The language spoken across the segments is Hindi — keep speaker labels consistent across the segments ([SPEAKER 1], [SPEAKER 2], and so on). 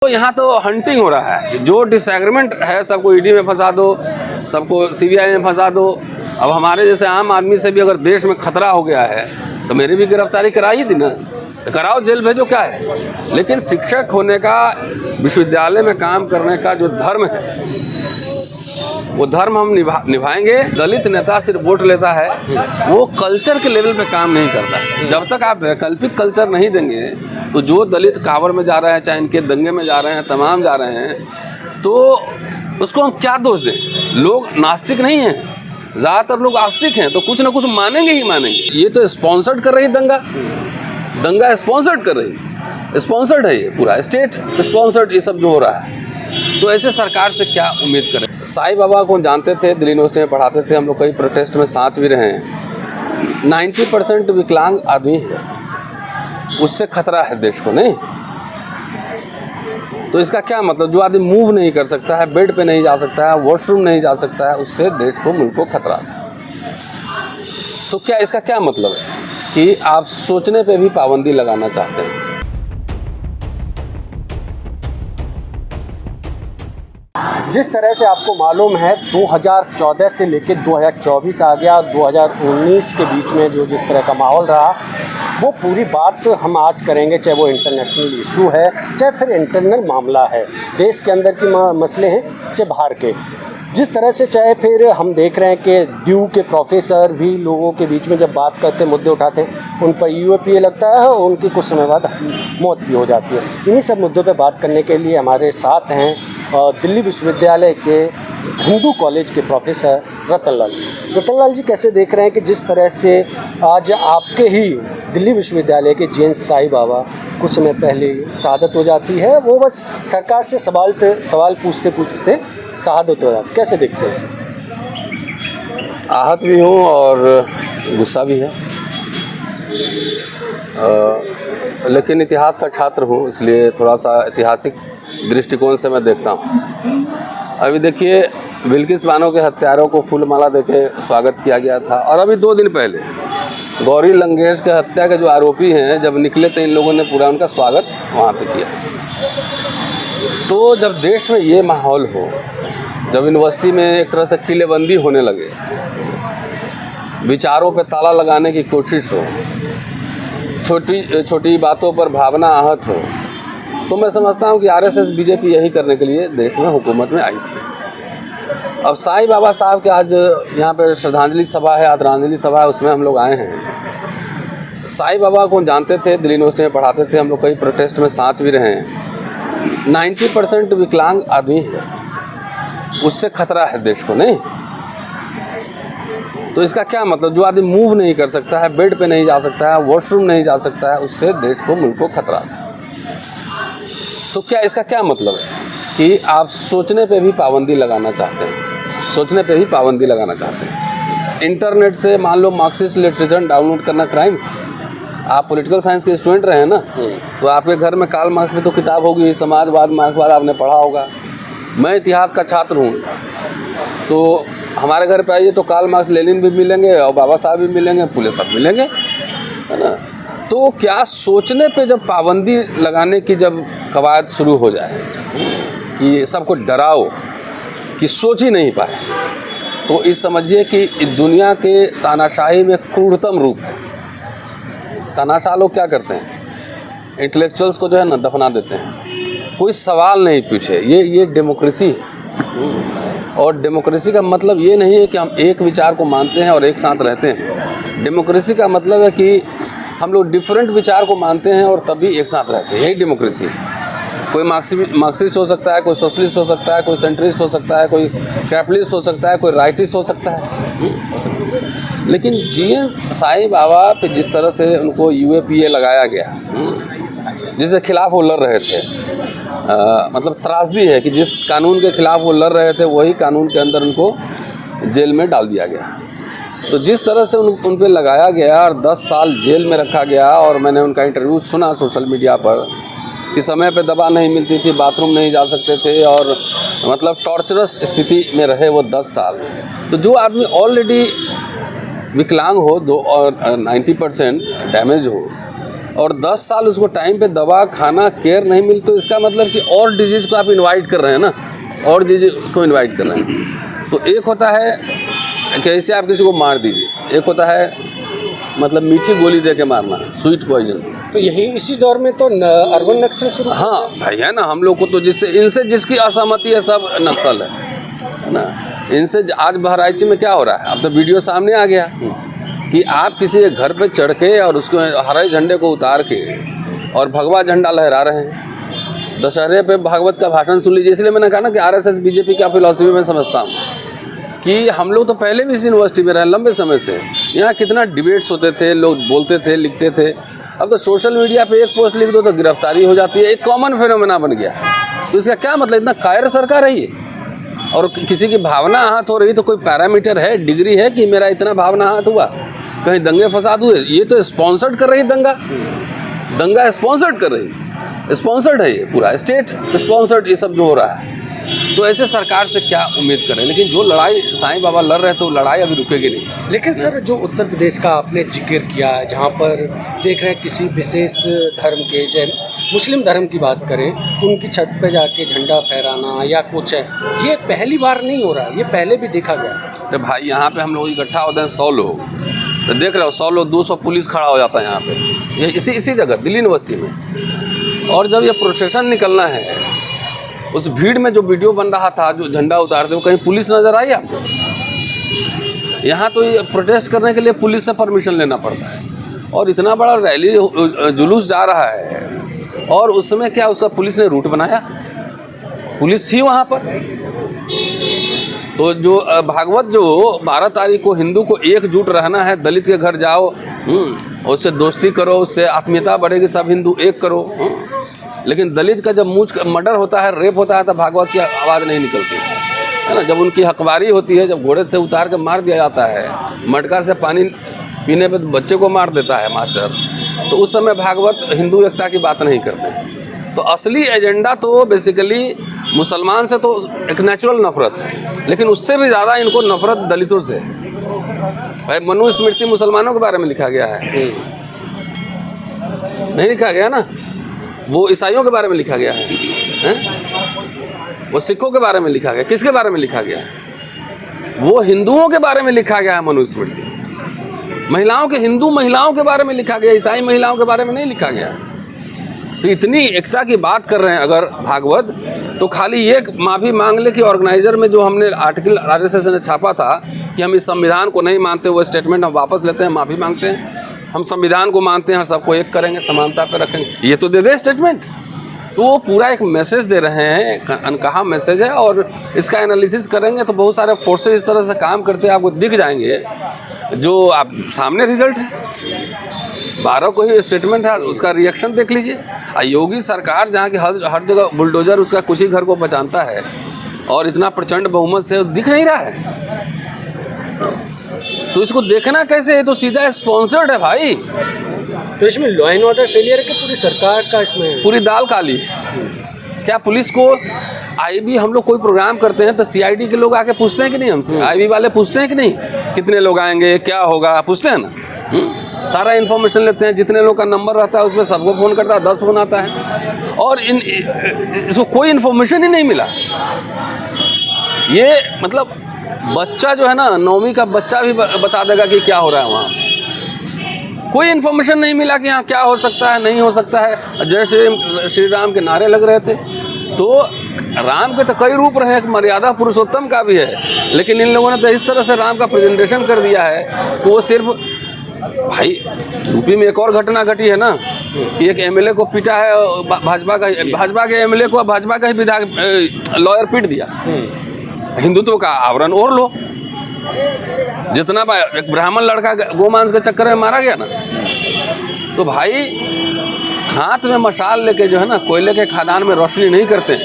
[SPEAKER 1] तो यहाँ तो हंटिंग हो रहा है, जो डिसएग्रीमेंट है सबको ईडी में फंसा दो, सबको सीबीआई में फंसा दो। अब हमारे जैसे आम आदमी से भी अगर देश में खतरा हो गया है तो मेरी भी गिरफ्तारी कराई थी ना, तो कराओ, जेल भेजो, क्या है। लेकिन शिक्षक होने का, विश्वविद्यालय में काम करने का जो धर्म है वो धर्म हम निभाएंगे। दलित नेता सिर्फ वोट लेता है, वो कल्चर के लेवल पे काम नहीं करता। जब तक आप वैकल्पिक कल्चर नहीं देंगे तो जो दलित कांवड़ में जा रहे हैं, चाहे इनके दंगे में जा रहे हैं, तमाम जा रहे हैं, तो उसको हम क्या दोष दें। लोग नास्तिक नहीं हैं, ज़्यादातर लोग आस्तिक हैं, तो कुछ ना कुछ मानेंगे ही मानेंगे। ये तो स्पॉन्सर्ड कर रही दंगा स्पॉन्सर्ड कर रही, स्पॉन्सर्ड है, ये पूरा स्टेट स्पॉन्सर्ड ये सब जो हो रहा है। तो ऐसे सरकार से क्या उम्मीद करें। साईं बाबा को जानते थे, दिल्ली यूनिवर्सिटी में पढ़ाते थे, हम लोग कई प्रोटेस्ट में साथ भी रहे हैं। 90% विकलांग आदमी है, उससे खतरा है देश को, नहीं। तो इसका क्या मतलब, जो आदमी मूव नहीं कर सकता है, बेड पे नहीं जा सकता है, वॉशरूम नहीं जा सकता है, उससे देश को, मुल्क को खतरा है। तो क्या इसका क्या मतलब है कि आप सोचने पे भी पाबंदी लगाना चाहते हैं।
[SPEAKER 2] जिस तरह से आपको मालूम है 2014 से लेकर 2024 आ गया, 2019 के बीच में जो जिस तरह का माहौल रहा, वो पूरी बात हम आज करेंगे। चाहे वो इंटरनेशनल इशू है, चाहे फिर इंटरनल मामला है, देश के अंदर के मसले हैं, चाहे बाहर के। जिस तरह से चाहे फिर हम देख रहे हैं कि ड्यू के प्रोफेसर भी लोगों के बीच में जब बात करते, मुद्दे उठाते हैं, उन पर यूएपीए लगता है और उनकी कुछ समय बाद मौत भी हो जाती है। इन्हीं सब मुद्दों पे बात करने के लिए हमारे साथ हैं दिल्ली विश्वविद्यालय के हिंदू कॉलेज के प्रोफेसर रतनलाल जी। कैसे देख रहे हैं कि जिस तरह से आज आपके ही दिल्ली विश्वविद्यालय के जैन साईं बाबा कुछ समय पहले शहादत हो जाती है, वो बस सरकार से सवाल पूछते पूछते शहादत हो जाती, कैसे देखते हैं इसे।
[SPEAKER 1] आहत भी हूँ और गुस्सा भी है, लेकिन इतिहास का छात्र हूँ, इसलिए थोड़ा सा ऐतिहासिक दृष्टिकोण से मैं देखता हूँ। अभी देखिए, बिल्किस बानो के हत्यारों को फूलमाला देके स्वागत किया गया था, और अभी 2 दिन पहले गौरी लंकेश के हत्या के जो आरोपी हैं जब निकले तो इन लोगों ने पूरा उनका स्वागत वहाँ पे किया। तो जब देश में ये माहौल हो, जब यूनिवर्सिटी में एक तरह से किलेबंदी होने लगे, विचारों पे ताला लगाने की कोशिश हो, छोटी छोटी बातों पर भावना आहत हो, तो मैं समझता हूँ कि आरएसएस बीजेपी यही करने के लिए देश में हुकूमत में आई थी। अब साईं बाबा साहब के आज यहाँ पे श्रद्धांजलि सभा है, आदरांजलि सभा है, उसमें हम लोग आए हैं। साईं बाबा को जानते थे, दिल्ली यूनिवर्सिटी में पढ़ाते थे, हम लोग कई प्रोटेस्ट में साथ भी रहे हैं। 90% विकलांग आदमी है, उससे खतरा है देश को, नहीं। तो इसका क्या मतलब, जो आदमी मूव नहीं कर सकता है, बेड पे नहीं जा सकता है, वॉशरूम नहीं जा सकता है, उससे देश को, मुल्क को खतरा है। तो क्या इसका क्या मतलब है कि आप सोचने पे भी पाबंदी लगाना चाहते हैं, सोचने पे भी पाबंदी लगाना चाहते हैं। इंटरनेट से मान लो मार्क्सिस्ट लिटरेचर डाउनलोड करना क्राइम। आप पॉलिटिकल साइंस के स्टूडेंट रहे हैं ना, तो आपके घर में कार्ल मार्क्स में तो किताब होगी, समाजवाद, मार्क्सवाद आपने पढ़ा होगा। मैं इतिहास का छात्र हूँ, तो हमारे घर पे आइए तो कार्ल मार्क्स, लेनिन भी मिलेंगे और बाबा साहब भी मिलेंगे, पुलिस सब मिलेंगे, है ना। तो क्या सोचने पे जब पाबंदी लगाने की जब कवायद शुरू हो जाए कि सबको डराओ कि सोच ही नहीं पाए, तो इस समझिए कि दुनिया के तानाशाही में क्रूरतम रूप है। तानाशाह लोग क्या करते हैं, इंटेलेक्चुअल्स को जो है ना दफना देते हैं, कोई सवाल नहीं पूछे। ये डेमोक्रेसी है, और डेमोक्रेसी का मतलब ये नहीं है कि हम एक विचार को मानते हैं और एक साथ रहते हैं। डेमोक्रेसी का मतलब है कि हम लोग डिफरेंट विचार को मानते हैं और तभी एक साथ रहते हैं, यही डेमोक्रेसी है। कोई मार्क्सिस्ट हो सकता है, कोई सोशलिस्ट हो सकता है, कोई सेंट्रिस्ट हो सकता है, कोई कैपिटलिस्ट हो सकता है, कोई राइटिस्ट हो सकता है। लेकिन जीएन साईं बाबा पे जिस तरह से उनको यूएपीए लगाया गया, जिसके खिलाफ वो लड़ रहे थे, मतलब त्रासदी है कि जिस कानून के खिलाफ वो लड़ रहे थे वही कानून के अंदर उनको जेल में डाल दिया गया। तो जिस तरह से उन पे लगाया गया और 10 साल जेल में रखा गया, और मैंने उनका इंटरव्यू सुना सोशल मीडिया पर कि समय पे दवा नहीं मिलती थी, बाथरूम नहीं जा सकते थे, और मतलब टॉर्चरस स्थिति में रहे वो 10 साल। तो जो आदमी ऑलरेडी विकलांग हो और 90% डैमेज हो, और 10 साल उसको टाइम पे दवा खाना केयर नहीं मिल, तो इसका मतलब कि और डिजीज़ को आप इनवाइट कर रहे हैं ना, और डिजीज़ को इनवाइट कर रहे हैं। तो एक होता है कैसे आप किसी को मार दीजिए, एक होता है मतलब मीठी गोली दे के मारना, स्वीट पॉइजन।
[SPEAKER 2] तो यही इसी दौर में तो अर्बन नक्सल शुरू।
[SPEAKER 1] हाँ भाई है ना, हम लोग को तो जिससे इनसे जिसकी असहमति है सब नक्सल है ना। इनसे आज बहराइच में क्या हो रहा है, अब तो वीडियो सामने आ गया कि आप किसी के घर पे चढ़ के और उसको हरे झंडे को उतार के और भगवा झंडा लहरा रहे हैं। दशहरे पे भागवत का भाषण सुन लीजिए। इसलिए मैंने कहा ना कि आरएसएस बीजेपी का फिलॉसफी में समझता हूँ कि हम लोग तो पहले भी इस यूनिवर्सिटी में रहे लंबे समय से। यहाँ कितना डिबेट्स होते थे, लोग बोलते थे, लिखते थे। अब तो सोशल मीडिया पे एक पोस्ट लिख दो तो गिरफ्तारी हो जाती है, एक कॉमन फेनोमेना बन गया। तो इसका क्या मतलब, इतना कायर सरकार है ये। और किसी की भावना आहत हो रही तो कोई पैरामीटर है, डिग्री है कि मेरा इतना भावना आहत हुआ, कहीं दंगे फसाद हुए? ये तो स्पॉन्सर्ड कर रही दंगा स्पॉन्सर्ड कर रही, स्पॉन्सर्ड है ये पूरा स्टेट स्पॉन्सर्ड ये सब जो हो रहा है। तो ऐसे सरकार से क्या उम्मीद करें। लेकिन जो लड़ाई साईं बाबा लड़ रहे हैं तो लड़ाई अभी रुकेगी नहीं।
[SPEAKER 2] लेकिन सर जो उत्तर प्रदेश का आपने जिक्र किया, जहाँ पर देख रहे हैं किसी विशेष धर्म के, जैसे मुस्लिम धर्म की बात करें, उनकी छत पे जाके झंडा फहराना या कुछ है, ये पहली बार नहीं हो रहा, ये पहले भी देखा गया।
[SPEAKER 1] तो भाई यहाँ पे हम लोग इकट्ठा होते हैं 100 लोग, तो देख रहे हो 100 लोग 200 पुलिस खड़ा हो जाता है यहाँ पे, ये इसी जगह दिल्ली यूनिवर्सिटी में। और जब ये प्रोसेशन निकलना है, उस भीड़ में जो वीडियो बन रहा था, जो झंडा उतारते हुए, कहीं पुलिस नजर आई आपको? यहाँ तो ये प्रोटेस्ट करने के लिए पुलिस से परमिशन लेना पड़ता है। और इतना बड़ा रैली जुलूस जा रहा है, और उसमें क्या उसका पुलिस ने रूट बनाया? पुलिस थी वहाँ पर। तो जो भागवत जो 12 तारीख को हिंदू को एकजुट रहना है, दलित के घर जाओ, उससे दोस्ती करो, उससे आत्मीयता बढ़ेगी, सब हिंदू एक करो। लेकिन दलित का जब मर्डर होता है, रेप होता है, तो भागवत की आवाज़ नहीं निकलती है ना। जब उनकी हकवारी होती है, जब घोड़े से उतार के मार दिया जाता है, मटका से पानी पीने पे बच्चे को मार देता है मास्टर, तो उस समय भागवत हिंदू एकता की बात नहीं करते। तो असली एजेंडा तो बेसिकली मुसलमान से तो एक नेचुरल नफरत है, लेकिन उससे भी ज़्यादा इनको नफरत दलितों से। भाई मनुस्मृति मुसलमानों के बारे में लिखा गया है, नहीं लिखा गया ना। वो ईसाइयों के बारे में लिखा गया है? वो सिखों के बारे में लिखा गया। किसके बारे में लिखा गया है? वो हिंदुओं के बारे में लिखा गया है मनुस्मृति। महिलाओं के, हिंदू महिलाओं के बारे में लिखा गया, ईसाई महिलाओं के बारे में नहीं लिखा गया। तो इतनी एकता की बात कर रहे हैं अगर भागवत, तो खाली ये माफ़ी मांग ले कि ऑर्गेनाइजर में जो हमने आर्टिकल आरएसएस ने छापा था कि हम इस संविधान को नहीं मानते, वो स्टेटमेंट हम वापस लेते हैं, माफ़ी मांगते हैं, हम संविधान को मानते हैं, सबको एक करेंगे, समानता पर रखेंगे, ये तो दे दे स्टेटमेंट। तो वो पूरा एक मैसेज दे रहे हैं, अनकहा मैसेज है। और इसका एनालिसिस करेंगे तो बहुत सारे फोर्सेज इस तरह से काम करते हैं, आपको दिख जाएंगे, जो आप सामने रिजल्ट है। 12 को ही स्टेटमेंट है, उसका रिएक्शन देख लीजिए। योगी सरकार जहाँ की हर जगह बुलडोजर उसका कुछ ही घर को बचाता है, और इतना प्रचंड बहुमत से दिख नहीं रहा है, तो इसको देखना कैसे है? तो सीधा स्पॉन्सर्ड है भाई।
[SPEAKER 2] तो इसमें लॉ एंड ऑर्डर फेलियर है कि पूरी सरकार का इसमें
[SPEAKER 1] पूरी दाल काली है। क्या पुलिस को आईबी, हम लोग कोई प्रोग्राम करते हैं तो सीआईडी के लोग आके पूछते हैं कि नहीं हमसे? आईबी वाले पूछते हैं कि नहीं कितने लोग आएंगे, क्या होगा, पूछते हैं ना। सारा इन्फॉर्मेशन लेते हैं, जितने लोग का नंबर रहता है उसमें सबको फ़ोन करता है, 10 फ़ोन आता है, और इसको कोई इन्फॉर्मेशन ही नहीं मिला। ये मतलब बच्चा जो है ना, 9वीं का बच्चा भी बता देगा कि क्या हो रहा है वहाँ। कोई इन्फॉर्मेशन नहीं मिला कि यहाँ क्या हो सकता है, नहीं हो सकता है। जय श्री राम के नारे लग रहे थे। तो राम के तो कई रूप रहे, एक मर्यादा पुरुषोत्तम का भी है, लेकिन इन लोगों ने तो इस तरह से राम का प्रेजेंटेशन कर दिया है कि वो सिर्फ, भाई यूपी में एक और घटना घटी है ना कि एक एमएलए को पीटा है, भाजपा के एमएलए को भाजपा का ही विधायक लॉयर पीट दिया। हिंदुत्व का आवरण ओढ़ लो। जितना एक ब्राह्मण लड़का गोमांस के चक्कर में मारा गया ना, तो भाई हाथ में मशाल लेके जो है ना, कोयले के खदान में रोशनी नहीं करते।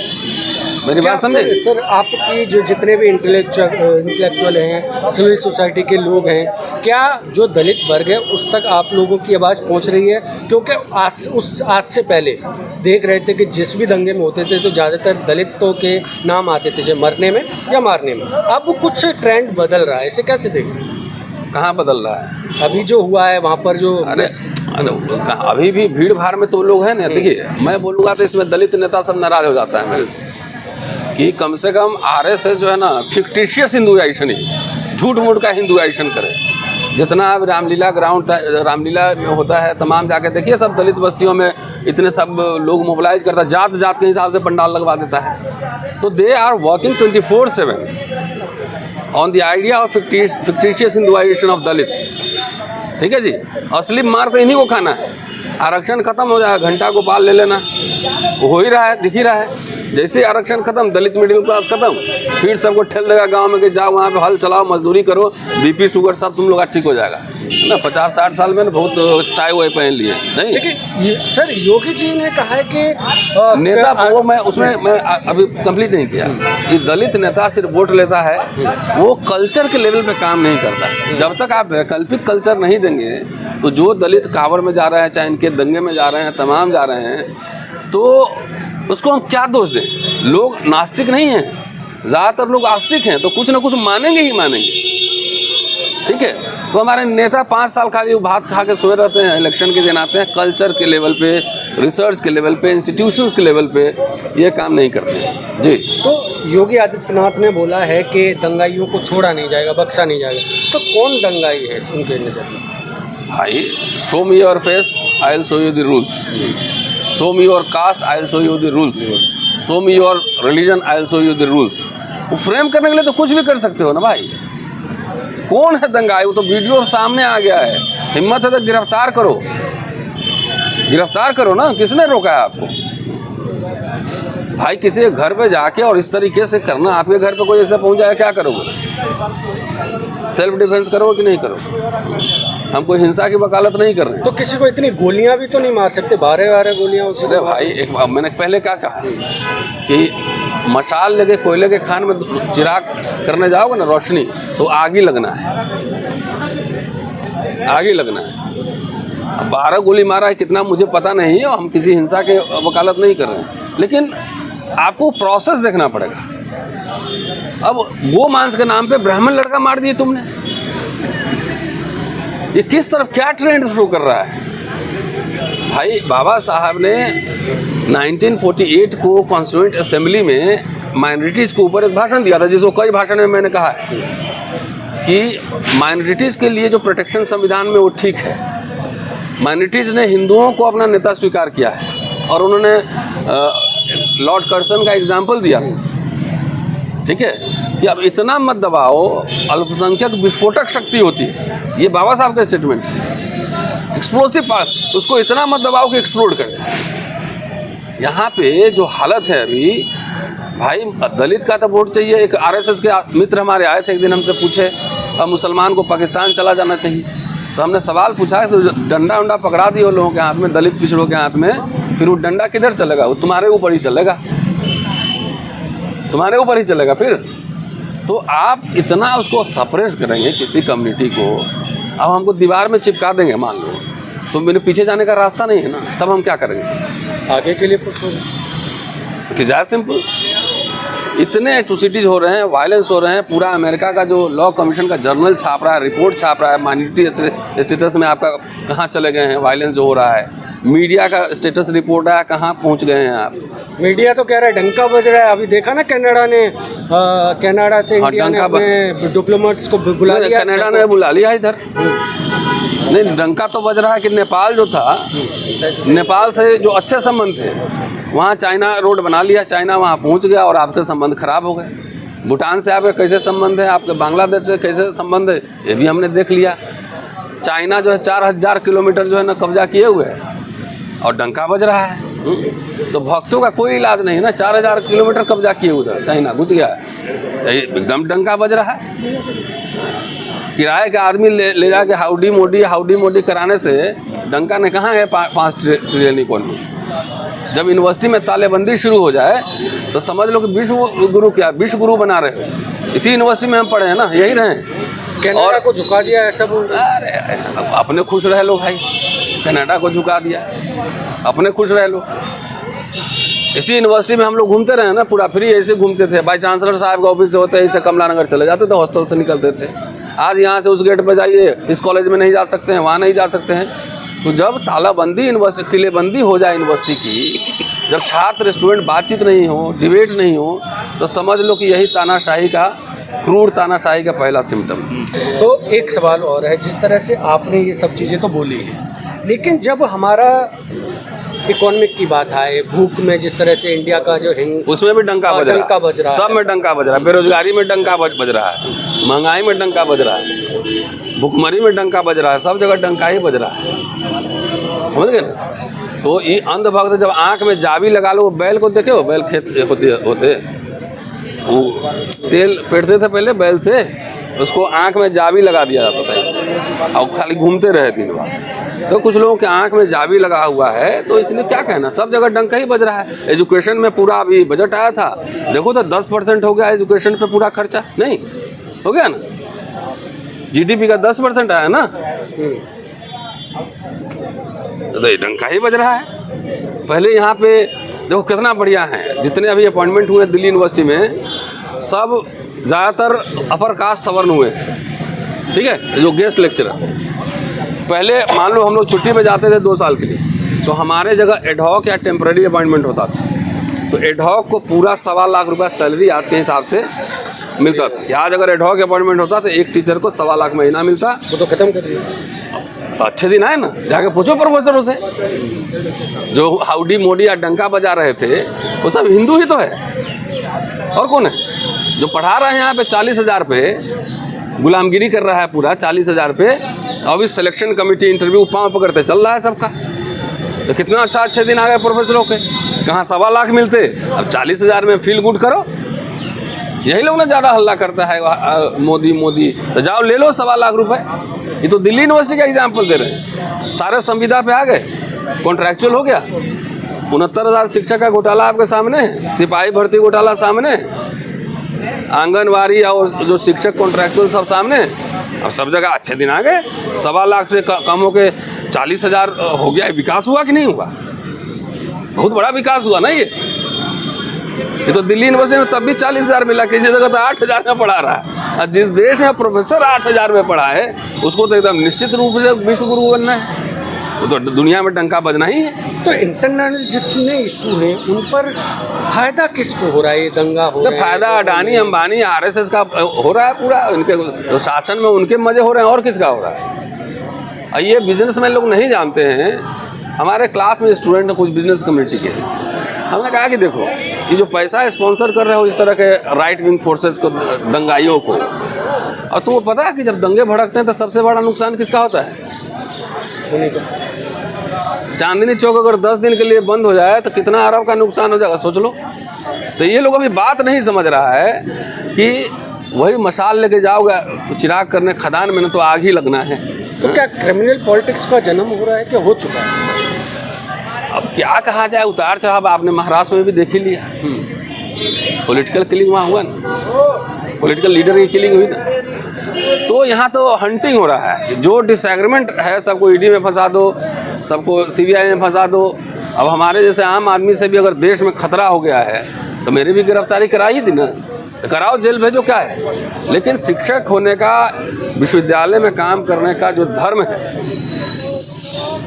[SPEAKER 1] मेरी बात समझे?
[SPEAKER 2] सर आपकी जो जितने भी इंटेलेक्चुअल हैं, सिविल सोसाइटी के लोग हैं, क्या जो दलित वर्ग है उस तक आप लोगों की आवाज़ पहुंच रही है? क्योंकि आज से पहले देख रहे थे कि जिस भी दंगे में होते थे तो ज़्यादातर दलितों के नाम आते थे, चाहे मरने में या मारने में। अब कुछ ट्रेंड बदल रहा है, इसे कैसे देख रहे हैं?
[SPEAKER 1] कहाँ बदल रहा है?
[SPEAKER 2] अभी जो हुआ है वहाँ पर जो
[SPEAKER 1] अरे अभी भी भीड़ भाड़ में तो लोग हैं ना। देखिए मैं बोलूँगा तो इसमें दलित नेता सब नाराज हो जाता है मेरे से कि कम से कम आरएसएस जो है ना फिक्टिशियस हिंदुआइजेशन ही झूठ मूठ का हिंदुआइजेशन करे। जितना अब रामलीला ग्राउंड था, रामलीला में होता है, तमाम जाके देखिए सब दलित बस्तियों में इतने सब लोग मोबिलाइज करता है, जात जात के हिसाब से पंडाल लगवा देता है। तो they are working 24/7 on the idea of fictitious Hinduisation of Dalits. ठीक है जी, असली मार तो इन्हीं को खाना है। आरक्षण खत्म हो जाए, घंटा गोपाल ले लेना, वो हो ही रहा है, दिख ही रहा है। जैसे आरक्षण खत्म, दलित मिडिल क्लास खत्म, फिर सबको ठेल देगा गांव में कि जाओ वहाँ पे हल चलाओ, मजदूरी करो, बीपी शुगर सब तुम लोग का ठीक हो जाएगा ना। 50-60 साल में बहुत टाई हुए पहन लिए नहीं।
[SPEAKER 2] लेकिन सर योगी जी ने कहा है कि
[SPEAKER 1] नेता वो मैं उसमें मैं अभी कंप्लीट नहीं किया कि दलित नेता सिर्फ वोट लेता है, वो कल्चर के लेवल पे काम नहीं करता है। जब तक आप वैकल्पिक कल्चर नहीं देंगे तो जो दलित कांवड़ में जा रहे हैं, चाहे इनके दंगे में जा रहे हैं, तमाम जा रहे हैं, तो उसको हम क्या दोष दें। लोग नास्तिक नहीं हैं, ज़्यादातर लोग आस्तिक हैं, तो कुछ ना कुछ मानेंगे ही मानेंगे। ठीक है, तो हमारे नेता 5 साल खाली भात खा के सोए रहते हैं, इलेक्शन के दिन आते हैं, कल्चर के लेवल पे, रिसर्च के लेवल पे, इंस्टीट्यूशंस के लेवल पे ये काम नहीं करते हैं जी।
[SPEAKER 2] तो योगी आदित्यनाथ ने बोला है कि दंगाइयों को छोड़ा नहीं जाएगा, बख्शा नहीं जाएगा, तो कौन दंगाई है उनके नज़र में?
[SPEAKER 1] भाई show me your face, I will show you the rules. Show me your cast, I will show you the rules. Show me your religion, I will show you the rules. वो फ्रेम करने के लिए तो कुछ भी कर सकते हो ना भाई। कौन है दंगाई? वो तो वीडियो सामने आ गया है। हिम्मत है तो गिरफ्तार करो, गिरफ्तार करो ना। किसने रोका है आपको? भाई किसी के घर पे जाके और इस तरीके से करना, आपके घर पे कोई ऐसा पहुंच जाए क्या करोगे? सेल्फ डिफेंस करोगे कि नहीं करोगे? हम कोई हिंसा की वकालत नहीं कर रहे हैं।
[SPEAKER 2] तो किसी को इतनी गोलियां भी तो नहीं मार सकते, 12 गोलियां उसी।
[SPEAKER 1] अरे भाई एक मैंने पहले क्या कहा कि मशाल लेके कोयले के खान में चिराग करने जाओगे ना रोशनी, तो आग ही लगना है, आग ही लगना है। 12 गोली मारा है कितना मुझे पता नहीं है, हम किसी हिंसा के वकालत नहीं कर रहे हैं, लेकिन आपको प्रोसेस देखना पड़ेगा। अब गो मांस के नाम पे ब्राह्मण लड़का मार दिए तुमने, ये किस तरफ क्या ट्रेंड शो कर रहा है? भाई बाबा साहब ने 1948 को कॉन्स्टिट्यूएंट असेंबली में माइनॉरिटीज़ के ऊपर एक भाषण दिया था, जिसको कई भाषण में मैंने कहा है कि माइनॉरिटीज़ के लिए जो प्रोटेक्शन संविधान में वो ठीक है। माइनॉरिटीज़ ने हिंदुओं को अपना नेता स्वीकार किया है और उन्होंने लॉर्ड कर्सन का एग्जाम्पल दिया, ठीक है, कि अब इतना मत दबाओ, अल्पसंख्यक विस्फोटक शक्ति होती है। ये बाबा साहब का स्टेटमेंट है, एक्सप्लोसिव पावर, उसको इतना मत दबाओ कि एक्सप्लोड कर दे। यहाँ पे जो हालत है अभी, भाई दलित का तो वोट चाहिए। एक आरएसएस के मित्र हमारे आए थे, एक दिन हमसे पूछे अब मुसलमान को पाकिस्तान चला जाना चाहिए, तो हमने सवाल पूछा तो डंडा उंडा पकड़ा दिए लोगों के हाथ में, दलित पिछड़ों के हाथ में, फिर वो डंडा किधर चलेगा? वो तुम्हारे ऊपर ही चलेगा, तुम्हारे ऊपर ही चलेगा फिर। तो आप इतना उसको सप्रेस करेंगे किसी कम्युनिटी को, अब हमको दीवार में चिपका देंगे मान लो, तो मेरे पीछे जाने का रास्ता नहीं है ना, तब हम क्या करेंगे?
[SPEAKER 2] आगे के लिए कुछ
[SPEAKER 1] सिंपल। इतने एट्रोसिटीज़ हो रहे हैं, वायलेंस हो रहे हैं, पूरा अमेरिका का जो लॉ कमीशन का जर्नल छाप रहा है, रिपोर्ट छाप रहा है, माइनॉरिटी स्टेटस में आपका कहाँ चले गए हैं, वायलेंस जो हो रहा है, मीडिया का स्टेटस रिपोर्ट है, कहाँ पहुँच गए हैं आप।
[SPEAKER 2] मीडिया तो कह रहा है डंका बज रहा है। अभी देखा ना कनाडा ने, कनाडा से इंडिया ने अपने डिप्लोमेट्स को बुला लिया,
[SPEAKER 1] कनाडा ने बुला लिया इधर। नहीं, डंका तो बज रहा है कि नेपाल जो था, नेपाल से जो अच्छे संबंध थे, वहाँ चाइना रोड बना लिया, चाइना वहाँ पहुँच गया और आपके संबंध खराब हो गए। भूटान से आपके कैसे संबंध है, आपके बांग्लादेश से कैसे संबंध है, ये भी हमने देख लिया। चाइना जो है 4000 किलोमीटर जो है ना कब्जा किए हुए है और डंका बज रहा है। तो भक्तों का कोई इलाज नहीं ना, 4000 किलोमीटर कब्जा किए उधर, चाइना घुस गया है, एकदम डंका बज रहा है। किराए का आदमी ले जाके हाउडी मोडी कराने से डंका ने कहाँ है 5 ट्रिलियन इकोनॉमी। जब यूनिवर्सिटी में तालेबंदी शुरू हो जाए तो समझ लो कि विश्व गुरु क्या, विश्व गुरु बना रहे हो। इसी यूनिवर्सिटी में हम पढ़े हैं ना, यही रहे।
[SPEAKER 2] कनाडा को झुका दिया ऐसा बोल रहे हैं।
[SPEAKER 1] अरे अपने खुश रह लो भाई, कनाडा को झुका दिया, अपने खुश रह लो। इसी यूनिवर्सिटी में हम लोग घूमते रहे ना, पूरा फ्री ऐसे घूमते थे। बाई चांसलर साहब का ऑफिस से होते ही से कमला नगर चले जाते थे, हॉस्टल से निकलते थे। आज यहाँ से उस गेट पर जाइए, इस कॉलेज में नहीं जा सकते हैं, वहाँ नहीं जा सकते हैं। तो जब तालाबंदी यूनिवर्सिटी, किलेबंदी हो जाए यूनिवर्सिटी की, जब छात्र स्टूडेंट बातचीत नहीं हो, डिबेट नहीं हो, तो समझ लो कि यही तानाशाही का, क्रूर तानाशाही का पहला सिम्टम।
[SPEAKER 2] तो एक सवाल और है, जिस तरह से आपने ये सब चीज़ें तो बोली हैं, लेकिन जब हमारा इकोनॉमिक की बात आए, भूख में जिस तरह से इंडिया का जो हिंग,
[SPEAKER 1] उसमें भी डंका बज रहा है, सब में डंका बज रहा है। बेरोजगारी में डंका बज रहा है, महंगाई में डंका बज रहा है, भुखमरी में डंका बज रहा है, सब जगह डंका ही बज रहा है, समझ गए ना। तो ये अंधभक्त जब आंख में जाबी लगा लो, वो बैल को देखे हो, बैल खेत होते वो तेल पेटते थे पहले बैल से, उसको आंख में जाबी लगा दिया जाता था इससे, और खाली घूमते रहे दिन भर। तो कुछ लोगों के आंख में जाबी लगा हुआ है, तो इसलिए क्या कहना, सब जगह डंका ही बज रहा है। एजुकेशन में पूरा अभी बजट आया था, देखो तो 10% हो गया एजुकेशन पे पूरा खर्चा, नहीं हो गया ना, जीडीपी का 10% आया ना, तो ये डंका ही बज रहा है। पहले यहाँ पे देखो कितना बढ़िया है, जितने अभी अपॉइंटमेंट हुए दिल्ली यूनिवर्सिटी में, सब ज़्यादातर अपर कास्ट सवर्ण हुए, ठीक है, जो गेस्ट लेक्चरर। पहले मान लो हम लोग छुट्टी में जाते थे 2 साल के लिए, तो हमारे जगह एडहॉक या टेम्पररी अपॉइंटमेंट होता था, तो एडहॉक को पूरा 1.25 लाख रुपया सैलरी आज के हिसाब से मिलता था। आज अगर एडहॉक अपॉइंटमेंट होता तो एक टीचर को 1.25 लाख महीना मिलता।
[SPEAKER 2] वो तो खत्म कर दिया।
[SPEAKER 1] तो अच्छे दिन आए ना, जाके पूछो प्रोफेसरों से, जो हाउडी मोदी या डंका बजा रहे थे वो सब हिंदू ही तो है, और कौन है जो पढ़ा रहे हैं यहाँ पे 40,000 पे, गुलामगिरी कर रहा है पूरा 40,000 पे, अब इस सिलेक्शन कमेटी इंटरव्यू पाँव पकड़ते चल रहा है सबका। तो कितना अच्छे दिन आ गए प्रोफेसरों के, कहाँ 1.25 लाख मिलते, अब 40,000 में फील गुड करो। यही लोग ना ज़्यादा हल्ला करता है मोदी मोदी, तो जाओ ले लो 1.25 लाख रुपए। ये तो दिल्ली यूनिवर्सिटी का एग्जाम्पल दे रहे हैं, सारे संविदा पे आ गए, कॉन्ट्रैक्चुअल हो गया, 69,000 शिक्षक का घोटाला आपके सामने, सिपाही भर्ती घोटाला सामने, आंगनवाड़ी और जो शिक्षक कॉन्ट्रैक्चुअल सब सामने। अब सब जगह अच्छे दिन आ गए, 1.25 लाख से कम हो के 40,000 हो गया। विकास हुआ कि नहीं हुआ? बहुत बड़ा विकास हुआ ना ये तो दिल्ली यूनिवर्सिटी में तब भी 40,000 मिला, किसी जगह तो 8,000 में पढ़ा रहा है। और जिस देश में प्रोफेसर 8,000 में पढ़ा है, उसको तो एकदम निश्चित रूप से विश्व गुरु बनना है, तो दुनिया में डंका बजना ही है।
[SPEAKER 2] तो इंटरनल जितने इशू हैं उन पर फायदा किसको हो रहा है? ये दंगा हो रहा है,
[SPEAKER 1] फायदा अडानी अंबानी आरएसएस का हो रहा है पूरा, उनके जो शासन में उनके मजे हो रहे हैं, और किसका हो रहा है? और ये बिजनेसमैन लोग नहीं जानते हैं। हमारे क्लास में स्टूडेंट हैं कुछ बिजनेस कम्युनिटी के, हमने कहा कि देखो ये जो पैसा स्पॉन्सर कर रहे हो इस तरह के राइट विंग फोर्सेस को, दंगाइयों को, और तुम्हें पता है कि जब दंगे भड़कते हैं तो सबसे बड़ा नुकसान किसका होता है? चांदनी चौक अगर 10 दिन के लिए बंद हो जाए तो कितना अरब का नुकसान हो जाएगा, सोच लो। तो ये लोग अभी बात नहीं समझ रहा है कि वही मशाल लेके जाओगे चिराग करने खदान में, ना तो आग ही लगना है।
[SPEAKER 2] तो क्या क्रिमिनल पॉलिटिक्स का जन्म हो रहा है, क्या हो चुका है?
[SPEAKER 1] अब क्या कहा जाए, उतार चढ़ाव आपने महाराष्ट्र में भी देख ही लिया। पॉलिटिकल किलिंग वहाँ हुआ ना, पॉलिटिकल लीडर की किलिंग हुई ना। तो यहाँ तो हंटिंग हो रहा है, जो डिसएग्रीमेंट है सबको ईडी में फंसा दो, सबको सीबीआई में फंसा दो। अब हमारे जैसे आम आदमी से भी अगर देश में खतरा हो गया है तो मेरी भी गिरफ्तारी कराई थी ना, तो कराओ, जेल भेजो, क्या है। लेकिन शिक्षक होने का, विश्वविद्यालय में काम करने का जो धर्म है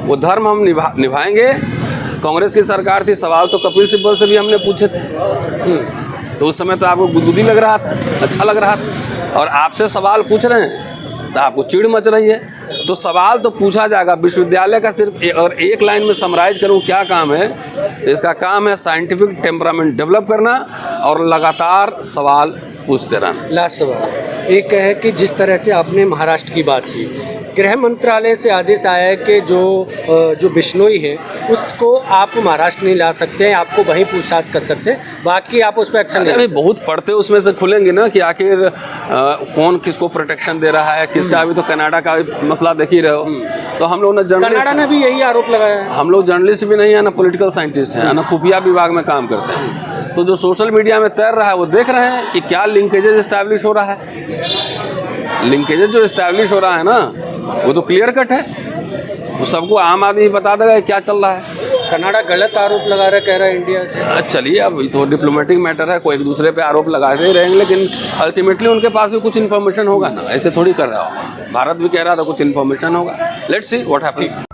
[SPEAKER 1] वो धर्म हम निभाएंगे। कांग्रेस की सरकार थी, सवाल तो कपिल सिब्बल से भी हमने पूछे थे, तो उस समय तो आपको गुदगुदी लग रहा था, अच्छा लग रहा था, और आपसे सवाल पूछ रहे हैं तो आपको चिढ़ मच रही है। तो सवाल तो पूछा जाएगा। विश्वविद्यालय का सिर्फ अगर एक लाइन में समराइज करूँ क्या काम है, तो इसका काम है साइंटिफिक टेम्परामेंट डेवलप करना और लगातार सवाल पूछते रहना।
[SPEAKER 2] लास्ट सवाल एक है कि जिस तरह से आपने महाराष्ट्र की बात की, गृह मंत्रालय से आदेश आया है कि जो बिश्नोई है उसको आप महाराष्ट्र नहीं ला सकते हैं, आपको वहीं पूछताछ कर सकते हैं, बाकी आप उस पर एक्शन ले।
[SPEAKER 1] अभी बहुत पढ़ते उसमें से खुलेंगे ना कि आखिर कौन किसको प्रोटेक्शन दे रहा है, किसका। अभी तो कनाडा का मसला देख ही रहे हो। तो हम लोग
[SPEAKER 2] कनाडा ने भी यही आरोप लगाया है।
[SPEAKER 1] हम लोग जर्नलिस्ट भी नहीं है ना, पॉलिटिकल साइंटिस्ट हैं ना, खुफिया विभाग में काम करते हैं। तो जो सोशल मीडिया में तैर रहा है वो देख रहे हैं कि क्या लिंकेजेज इस्टेब्लिश हो रहा है। लिंकेजेज जो इस्टेब्लिश हो रहा है ना वो तो क्लियर कट है, वो सबको आम आदमी बता देगा क्या चल रहा है।
[SPEAKER 2] कनाडा गलत आरोप लगा रहा है, कह रहा है इंडिया से।
[SPEAKER 1] चलिए, अब ये तो डिप्लोमेटिक मैटर है, कोई एक दूसरे पे आरोप लगाते ही रहेंगे, लेकिन अल्टीमेटली उनके पास भी कुछ इन्फॉर्मेशन होगा ना, ऐसे थोड़ी कर रहा हो। भारत भी कह रहा था कुछ इन्फॉर्मेशन होगा। Let's see what happens.